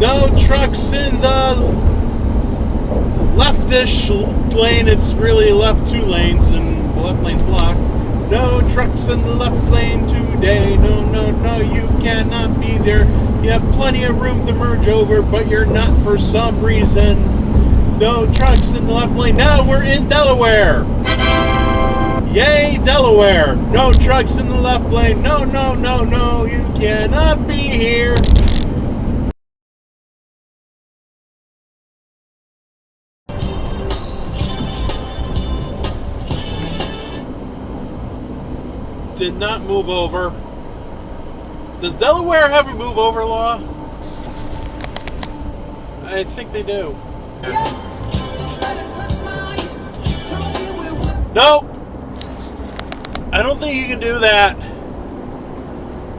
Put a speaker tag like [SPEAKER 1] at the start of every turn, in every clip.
[SPEAKER 1] No trucks in the leftish lane. It's really left 2 lanes and the left lane's blocked. No trucks in the left lane today. No, no, no, you cannot be there. You have plenty of room to merge over, but you're not for some reason. No trucks in the left lane. Now we're in Delaware. Yay, Delaware. No trucks in the left lane. No, no, no, no, you cannot be here. Did not move over. Does Delaware have a move over law? I think they do. Nope. I don't think you can do that.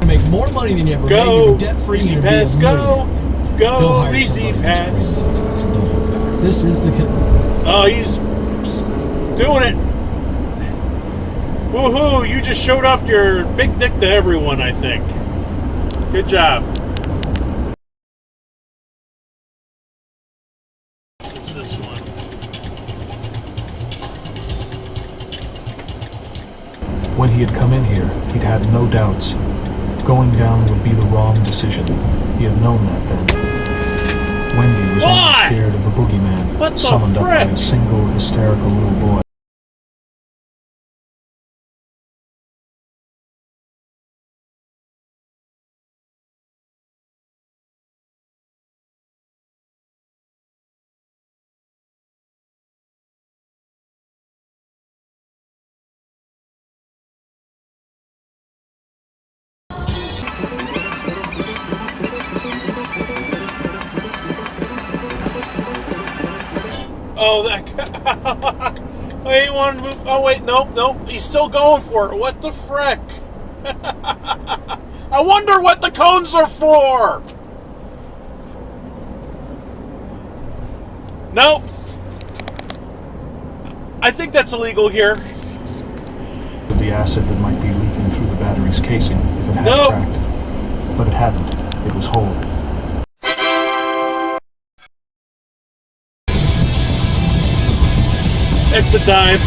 [SPEAKER 2] Make more money than you ever made. You're debt-free.
[SPEAKER 1] Easy pass. Go. Easy pass.
[SPEAKER 2] This is the.
[SPEAKER 1] Oh, he's doing it. Woohoo! You just showed off your big dick to everyone, I think. Good job. It's this one.
[SPEAKER 3] When he had come in here, he'd had no doubts. Going down would be the wrong decision. He had known that then. Wendy was only scared of a boogeyman summoned up by a single hysterical little boy.
[SPEAKER 1] Oh, that guy. Oh, he wanted to move. Oh, wait, nope. He's still going for it. What the frick? I wonder what the cones are for. Nope. I think that's illegal here.
[SPEAKER 3] The acid that might be leaking through the battery's casing if it had cracked. But it hadn't. It was whole.
[SPEAKER 1] Exit dive.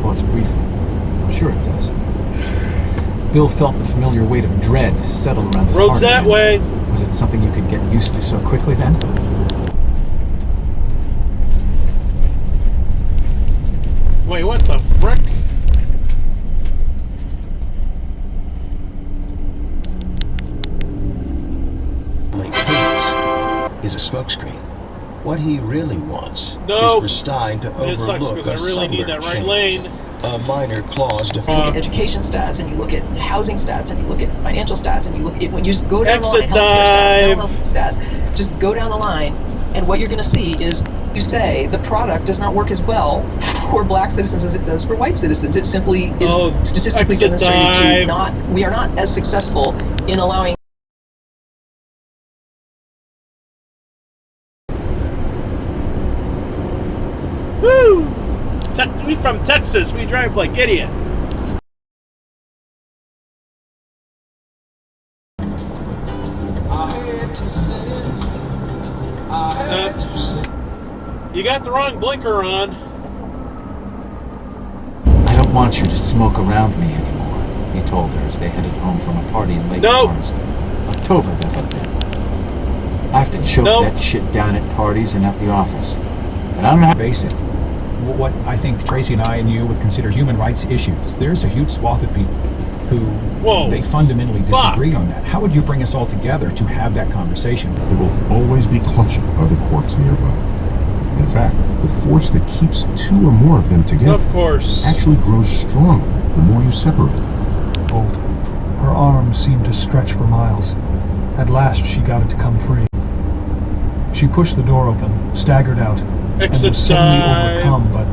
[SPEAKER 2] Pause briefly. I'm sure it does. Bill felt the familiar weight of dread settle around his heart.
[SPEAKER 1] Road's that way.
[SPEAKER 2] Was it something you could get used to so quickly then?
[SPEAKER 1] Wait, what the frick?
[SPEAKER 4] Late payments is a smokescreen. What he really wants is for Stein to overlook
[SPEAKER 1] because I really need that right lane.
[SPEAKER 4] A minor clause to
[SPEAKER 5] you look at education stats, and you look at housing stats, and you look at financial stats, and you look at when you just go down the line, healthcare stats, just go down the line, and what you're going to see is you say the product does not work as well for black citizens as it does for white citizens. It simply is statistically demonstrated to we are not as successful in allowing.
[SPEAKER 1] Woo! We from Texas. We drive like idiot. You got the wrong blinker on.
[SPEAKER 2] I don't want you to smoke around me anymore, he told her as they headed home from a party in late Forest. October, that had been. I have to choke that shit down at parties and at the office. And I don't know how
[SPEAKER 6] basic. What I think Tracy and I and you would consider human rights issues. There's a huge swath of people who they fundamentally disagree on that. How would you bring us all together to have that conversation?
[SPEAKER 7] There will always be clutching other quirks nearby. In fact, the force that keeps 2 or more of them together actually grows stronger the more you separate them.
[SPEAKER 3] Old. Her arms seemed to stretch for miles. At last she got it to come free. She pushed the door open, staggered out, and was suddenly overcome by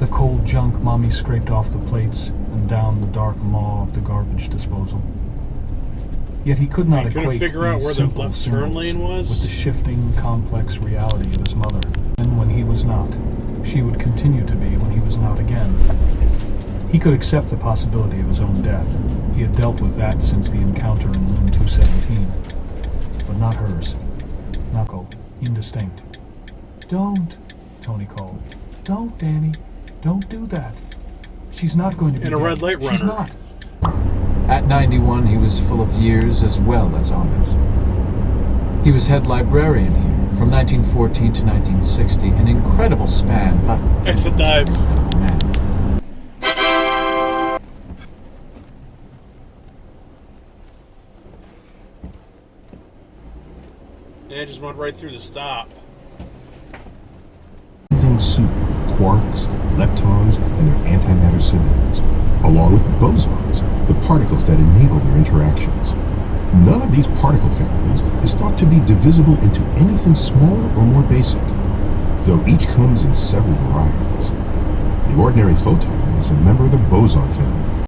[SPEAKER 3] the cold junk Mommy scraped off the plates and down the dark maw of the garbage disposal. Yet he could not equate these simple symbols with the shifting, complex reality of his mother. And when he was not, she would continue to be when he was not again. He could accept the possibility of his own death. He had dealt with that since the encounter in room 217. But not hers. Knuckle. Indistinct. Don't, Tony called. Don't, Danny. Don't do that. She's not going to be
[SPEAKER 1] in a red light runner.
[SPEAKER 3] She's not.
[SPEAKER 2] At 91, he was full of years as well as honors. He was head librarian here from 1914 to 1960, an incredible span, but...
[SPEAKER 1] Exit dive.
[SPEAKER 2] Man.
[SPEAKER 1] Yeah, it just went right through the stop.
[SPEAKER 7] Living soup of quarks, leptons, and their antimatter siblings, along with bosons, the particles that enable their interactions. None of these particle families is thought to be divisible into anything smaller or more basic, though each comes in several varieties. The ordinary photon is a member of the boson family,